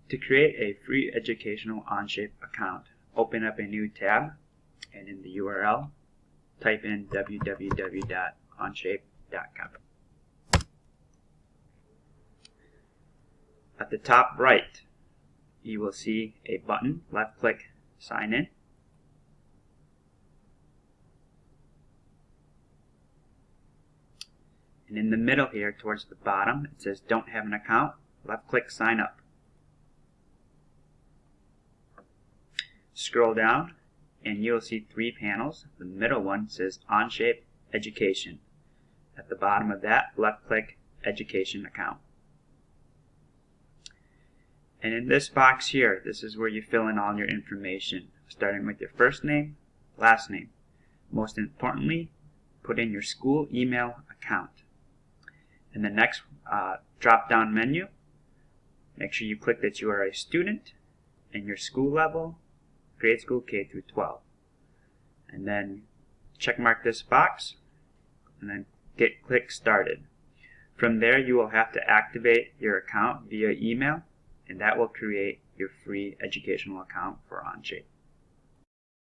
To create a free educational Onshape account, open up a new tab, and in the URL, type in www.onshape.com. At the top right, you will see a button, left click, sign in. And in the middle here, towards the bottom, it says don't have an account, left click, sign up. Scroll down and you'll see three panels. The middle one says Onshape Education. At the bottom of that, left click, Education Account. And in this box here, this is where you fill in all your information, starting with your first name, last name. Most importantly, put in your school email account. In the next drop-down menu, make sure you click that you are a student and your school level, grade school K through 12. And then check mark this box and then click started. From there you will have to activate your account via email, and that will create your free educational account for Onshape.